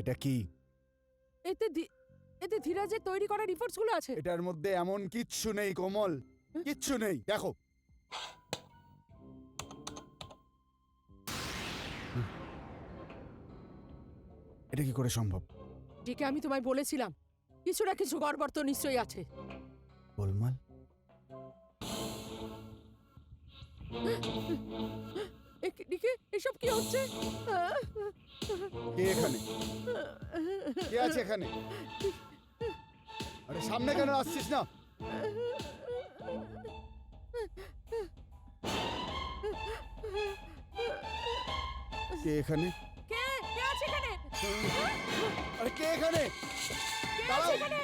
এটা কি? এতে ধীরাজের তৈরি করা রিপোর্টস গুলো আছে। এটার মধ্যে এমন কিচ্ছু নেই কোমল, কিচ্ছু নেই। দেখো, এটা কি করে সম্ভব? দিকে আমি তোমায় বলেছিলাম কিছু না কিছু গড়বড় তো নিশ্চয়ই আছে। গোলমাল? দিকে এসব কি হচ্ছে? কে এখানে? কে আছে এখানে? আরে সামনে কেন আসছিস না? কে এখানে? কে কে আছে এখানে? আরে কে এখানে? কে আছে দাঁড়াও। এখানে?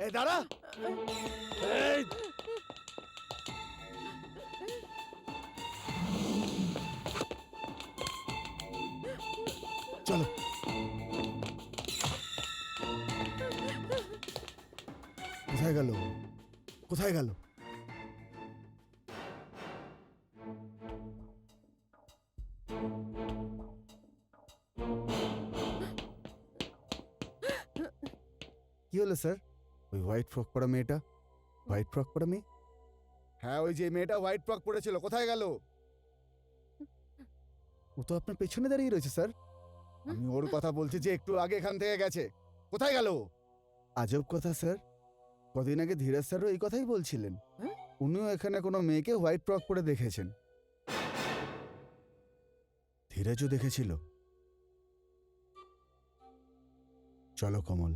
এ দাঁড়া। এই, চলো। কোথায় গেল? কোথায় গেল? কি হলো স্যার? ওই হোয়াইট ফ্রক পরা মেয়েটা? হোয়াইট ফ্রক পরা মেয়ে? হ্যাঁ, ওই যে মেয়েটা হোয়াইট ফ্রক পরেছিল, কোথায় গেল? ও তো আপনার পেছনে দাঁড়িয়ে রয়েছে স্যার। আমি ওর কথা বলছি যে একটু আগে এখান থেকে গেছে। কোথায় গেল? আজব কথা স্যার, কদিন আগে ধীরাজ স্যারও এই কথাই বলছিলেন। হ্যাঁ? উনিও এখানে কোনো মেয়েকে হোয়াইট ফ্রক পরে দেখেছেন। ধীরাজও দেখেছিল। চলো Komal.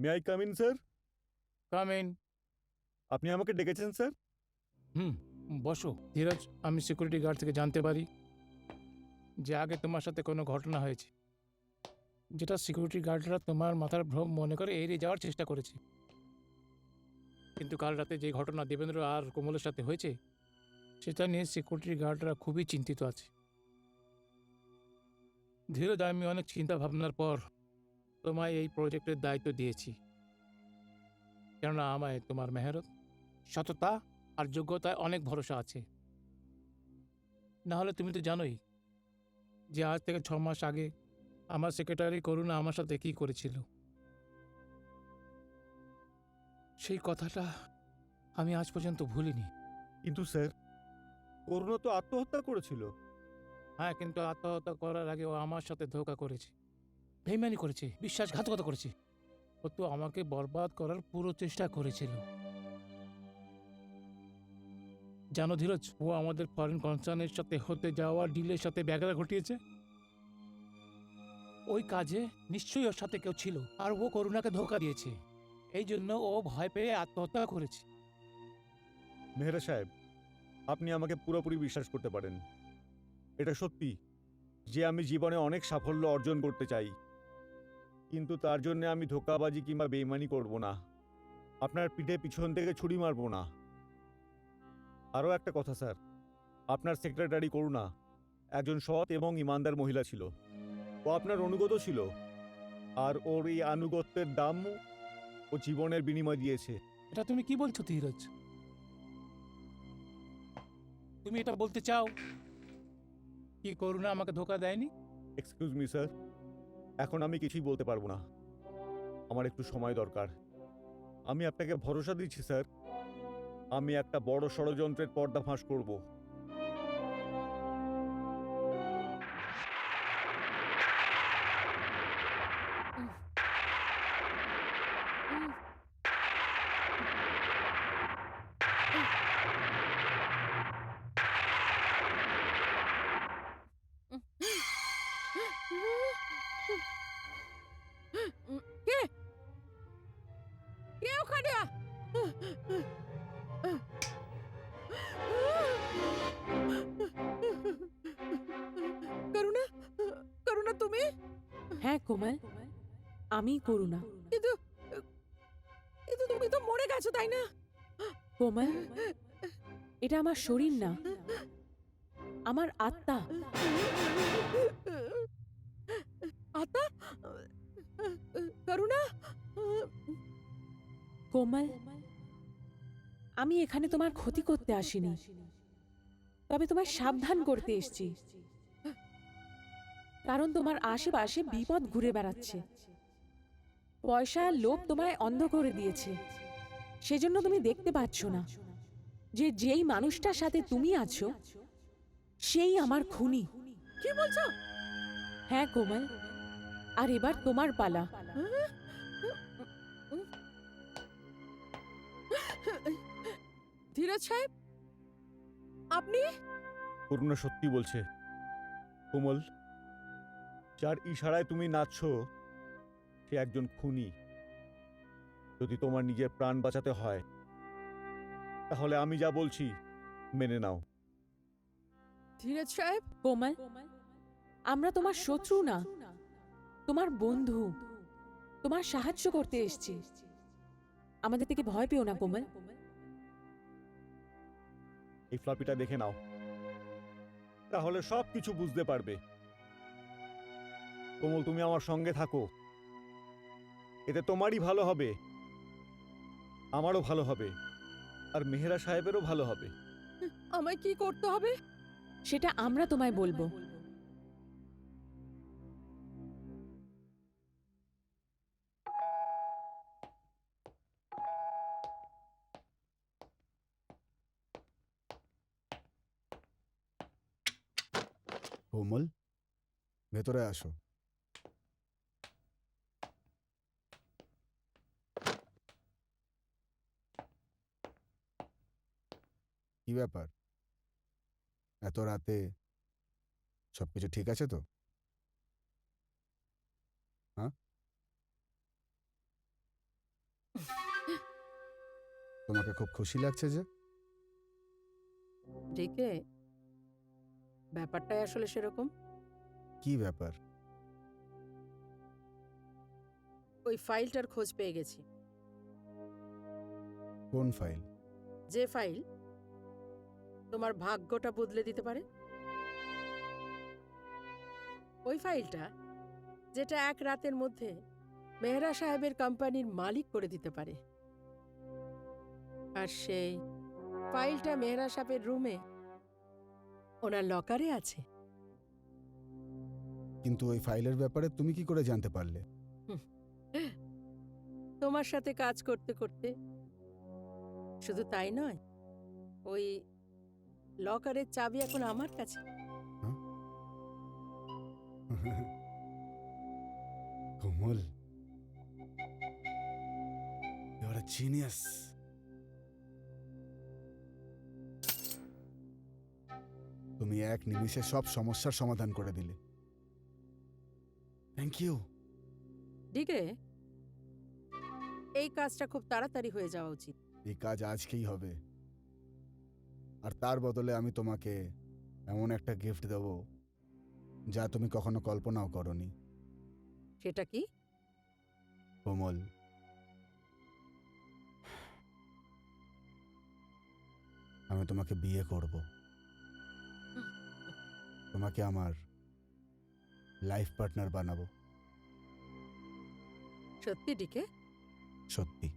May I come in sir? Come in. আপনি আমাকে ডেকেছেন স্যার? বসো। ধীরজ, আমি সিকিউরিটি গার্ড থেকে জানতে পারি যে আগে তোমার সাথে কোনো ঘটনা হয়েছে, যেটা সিকিউরিটি গার্ডরা তোমার মাথার ভ্রম মনে করে এড়িয়ে যাওয়ার চেষ্টা করেছে। কিন্তু কাল রাতে যে ঘটনা দেবেন্দ্র আর কোমলের সাথে হয়েছে, সেটা নিয়ে সিকিউরিটি গার্ডরা খুবই চিন্তিত আছে। ধীরজ, আমি অনেক চিন্তা ভাবনার পর তোমায় এই প্রজেক্টের দায়িত্ব দিয়েছি, কেননা আমায় তোমার মেহনত সততা আর যোগ্যতায় অনেক ভরসা আছে। না হলে তুমি তো জানোই যে আজ থেকে 6 মাস আগে আমার সেক্রেটারি করুণা আমার সাথে কী করেছিল। সেই কথাটা আমি আজ পর্যন্ত ভুলিনি। কিন্তু স্যার, করুণা তো আত্মহত্যা করেছিল। হ্যাঁ, কিন্তু আত্মহত্যা করার আগে ও আমার সাথে ধোঁকা করেছে, বেইমানি করেছে, বিশ্বাসঘাতকতা করেছে। ও তো আমাকে বরবাদ করার পুরো চেষ্টা করেছিল। জানো ধীরজ, ও আমাদের ফরেন কনসার্নের সাথে হতে যাওয়া ডিলের সাথে ব্যাঘাত ঘটিয়েছে। ওই কাজে নিশ্চয়ই ওর সাথে কেউ ছিল, আর ও করুণাকে ধোঁকা দিয়েছে। এই জন্য ও ভয় পেয়ে আত্মহত্যা করেছে। মেহরা সাহেব, আপনি আমাকে পুরোপুরি বিশ্বাস করতে পারেন। এটা সত্যি যে আমি জীবনে অনেক সাফল্য অর্জন করতে চাই, কিন্তু তার জন্য আমি ধোঁকাবাজি কিংবা বেইমানি করব না। আপনার পিঠে পিছন থেকে ছুরি মারব না। আরও একটা কথা স্যার, আপনার সেক্রেটারি করুণা একজন সৎ এবং ইমানদার মহিলা ছিল। ও আপনার অনুগত ছিল, আর ওর এই আনুগত্যের দাম ও জীবনের বিনিময় দিয়েছে। এটা তুমি কি বলছো ধীরজ? তুমি এটা বলতে চাও কি করুণা আমাকে ধোঁকা দেয়নি? এক্সকিউজ মি স্যার, এখন আমি কিছুই বলতে পারবো না। আমার একটু সময় দরকার। আমি আপনাকে ভরসা দিচ্ছি স্যার, আমি একটা বড় ষড়যন্ত্রের পর্দাফাঁস করব। কে কে ওখানে করুণা, করুণা তুমি? হ্যাঁ কোমল, আমি করুণা। কিন্তু কিন্তু তুমি তো মরে গেছো, তাই না? কোমল, এটা আমার শরীর না, আমার আত্মা। আতা, করুণা, কোমল, আমি এখানে তোমার ক্ষতি করতে আসিনি, তবে তোমায় সাবধান করতে এসেছি। কারণ তোমার আশেপাশে বিপদ ঘুরে বেড়াচ্ছে। পয়সা আর লোভ তোমায় অন্ধ করে দিয়েছে। সেজন্য তুমি দেখতে পাচ্ছ না যে যেই মানুষটার সাথে তুমি আছো সেই আমার খুনি। কি বলছো? হ্যাঁ কোমল, আর এবার তোমার পালা। ধীরজ সাহেব, আপনি? করুণা সত্যি বলছে। কোমল, যার ইশারায় তুমি নাচছো সে একজন খুনি। যদি তোমার নিজের প্রাণ বাঁচাতে হয় তাহলে আমি যা বলছি মেনে নাও। ধীরজ সাহেব, কোমল, আমরা তোমার শত্রু না, তোমার বন্ধু। তোমার সাহায্য করতে এসেছি। আমাদের থেকে ভয় পেও না কোমল। এই ফ্লপিটা দেখে নাও, তাহলে সব কিছু বুঝতে পারবে। কোমল, তুমি আমার সঙ্গে থাকো, এতে তোমারই ভালো হবে, আমারও ভালো হবে, আর মেহেরা সাহেবেরও ভালো হবে। আমায় কি করতে হবে? সেটা আমরা তোমায় বলবো। কোমল, ভেতরে আসো। কি ব্যাপার, এত রাতে সবকিছু ঠিক আছে তো? হ্যাঁ, তোমাকে খুব খুশি লাগছে যে? ডেকে ব্যাপারটাই আসলে সেরকম। কি ব্যাপার? ওই ফাইলটার খোঁজ পেয়ে গেছি। কোন ফাইল? যে ফাইল তোমার ভাগ্যটা বদলে দিতে পারে। ওই ফাইলটা যেটা এক রাতের মধ্যে মেহরা সাহেবের কোম্পানির মালিক করে দিতে পারে। আর সেই ফাইলটা মেহরা সাহেবের রুমে ওনার লকারে আছে। কিন্তু ওই ফাইলের ব্যাপারে তুমি কি করে জানতে পারলে? তোমার সাথে কাজ করতে করতে। শুধু তাই নয়, ওই লকারের চাবি এখন আমার কাছে। কোমল, ইউ আর আ জিনিয়াস। তুমি এক নিমিষে সব সমস্যার সমাধান করে দিলে। Thank you. ডিকে, এই কাজটা খুব তাড়াতাড়ি হয়ে যাওয়া উচিত। এই কাজ আজকেই হবে, আর তার বদলে আমি তোমাকে এমন একটা গিফট দেব যা তুমি কখনো কল্পনাও করনি। সেটা কি? কোমল, আমি তোমাকে বিয়ে করব। তোমাকে আমার লাইফ পার্টনার বানাবো। সত্যি ডিকে? সত্যি।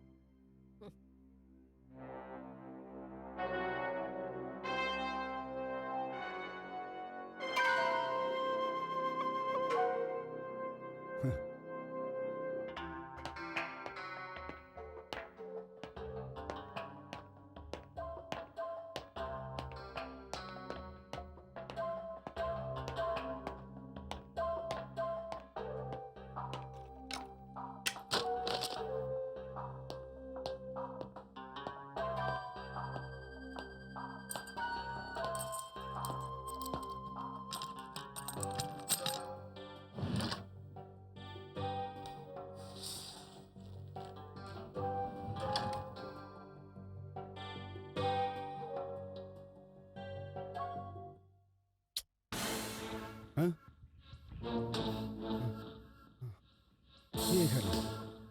কে এখানে?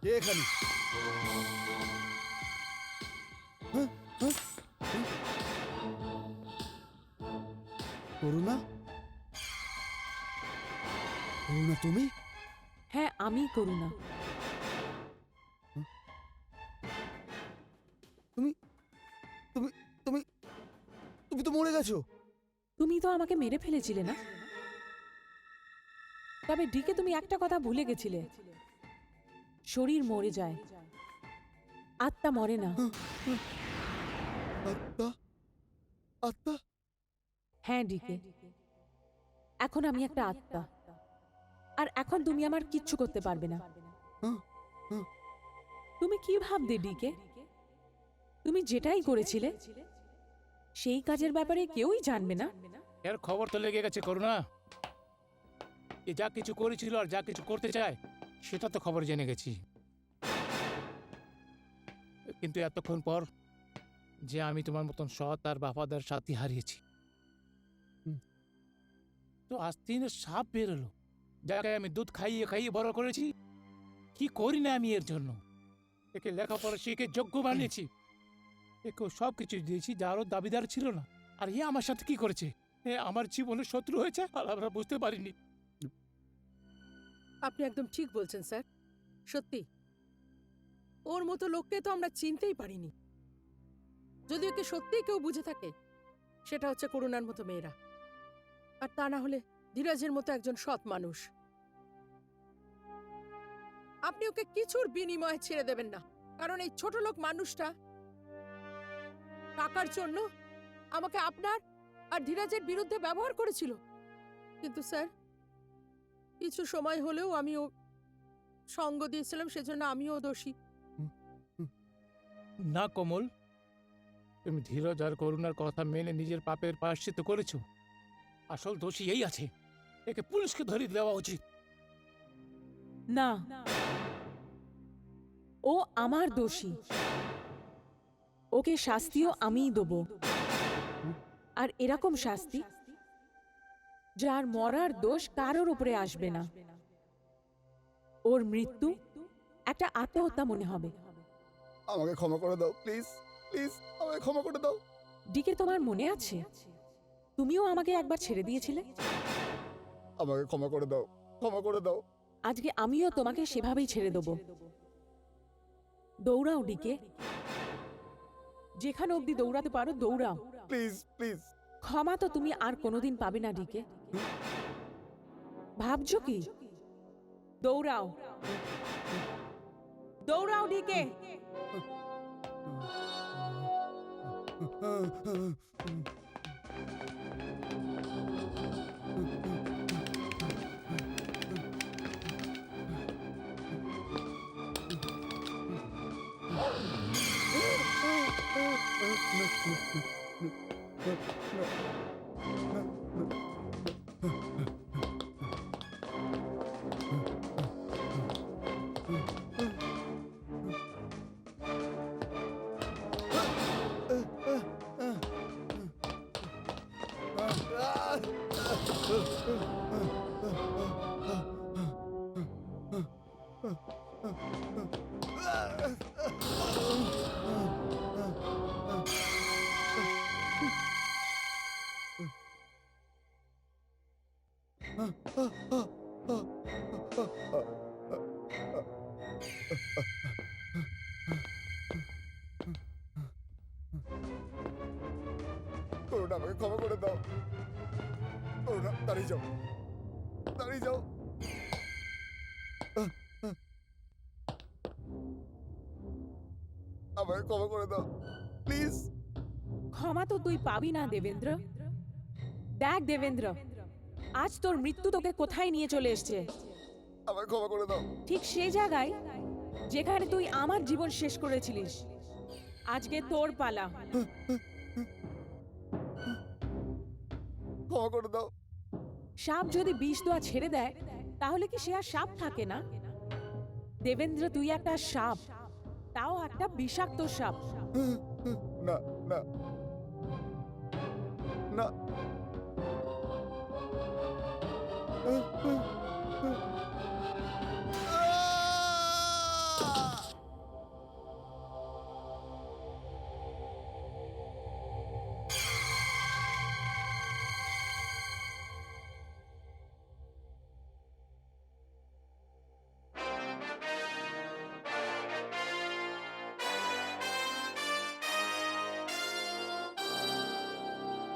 কে এখানে? হ্যাঁ? হ্যাঁ? হ্যাঁ? করুণা? করুণা তুমি? হ্যাঁ, আমি করুণা। তুমি তুমি তুমি তুমি তো মরে গেছো। তুমি তো আমাকে মেরে ফেলেছিলে না? তবে ডিকে, তুমি একটা কথা ভুলে গেছিলে। শরীর মরে যায়, আত্মা মরে না। আত্মা? আত্মা? হ্যাঁ ডিকে, এখন আমি একটা আত্মা, আর এখন তুমি আমার কিচ্ছু করতে পারবে না। হ্যাঁ, হ্যাঁ। তুমি কি ভাবতে ডিকে? তুমি যেটাই করেছিলে সেই কাজের ব্যাপারে কেউই জানবে না? এর খবর তো লেগে গেছে করুণা। এ যা কিছু করেছিল আর যা কিছু করতে চায় সেটা তো খবর জেনে গেছি। কিন্তু এতক্ষণ পর যে আমি তোমার মতন সৎ আর বাফাদার সাথী হারিয়েছি, তো আস্তিনের সাপ বেরোলো, যাকে আমি দুধ খাইয়ে খাইয়ে বড় করেছি। কি করি না আমি এর জন্য? একে লেখাপড়া শিখে যোগ্য বানিয়েছি, একেও সব কিছু দিয়েছি যারও দাবিদার ছিল না। আর এ আমার সাথে কি করেছে? এ আমার জীবনের শত্রু হয়েছে আর আমরা বুঝতে পারিনি। আপনি একদম ঠিক বলছেন স্যার। সত্যি, ওর মতো লোককে তো আমরা চিনতেই পারিনি। যদি ওকে সত্যিই কেউ বুঝে থাকে, সেটা হচ্ছে করুণার মতো মেয়েরা, আর তা না হলে ধীরাজের মতো একজন সৎ মানুষ। আপনি ওকে কিছুর বিনিময়ে ছেড়ে দেবেন না, কারণ এই ছোট লোক মানুষটা টাকার জন্য আমাকে আপনার আর ধীরাজের বিরুদ্ধে ব্যবহার করেছিল। কিন্তু স্যার, কিছু সময় হলেও আমি ও সঙ্গ দিয়েছিলাম, সেজন্য আমিও দোষী। না কমল, তুমি ধীরজ আর করুণার কথা মেনে নিজের পাপের প্রায়শ্চিত্ত করেছো। আসল দোষী এই আছে, একে পুলিশকে ধরিয়ে দেওয়া উচিত। না, ও আমার দোষী, ওকে শাস্তিও আমিই দেব। আর এরকম শাস্তি যার মরার দোষ কারোর উপরে আসবে না। ওর মৃত্যু একটা আত্মহত্যা মনে হবে। আমাকে ক্ষমা করে দাও প্লিজ, প্লিজ আমাকে ক্ষমা করে দাও। ডিকে, তোমার মনে আছে তুমিও আমাকে একবার ছেড়ে দিয়েছিলে? আমাকে ক্ষমা করে দাও, ক্ষমা করে দাও। আজকে আমিও তোমাকে সেভাবেই ছেড়ে দেব। দৌড়াও ডিকে, যেখানে অবধি দৌড়াতে পারো দৌড়াও। Please please. ক্ষমা তো তুমি আর কোনোদিন পাবে না ডিকে। ভাবছো কি? দৌড়াও, দৌড়াও ডিকে। করুণা, আমাকে ক্ষমা করে দাও। করুণা, দাঁড়িয়ে যাও, দাঁড়িয়ে যাও। আমাকে ক্ষমা করে দাও প্লিজ। ক্ষমা তো তুই পাবি না দেবেন্দ্র। দেখ দেবেন্দ্র, আজ তোর মৃত্যু তোকে কোথায় নিয়ে চলে এসছে। আমাকে ক্ষমা করে দাও। ঠিক সেই জায়গায় যেখানে তুই আমার জীবন শেষ করেছিলিস। আজকে তোর পালা। ক্ষমা করে দাও। সাপ যদি বিষ দেওয়া ছেড়ে দেয় তাহলে কি সে আর সাপ থাকে না? দেবেন্দ্র, তুই একটা সাপ, তাও একটা বিষাক্ত সাপ। না না না।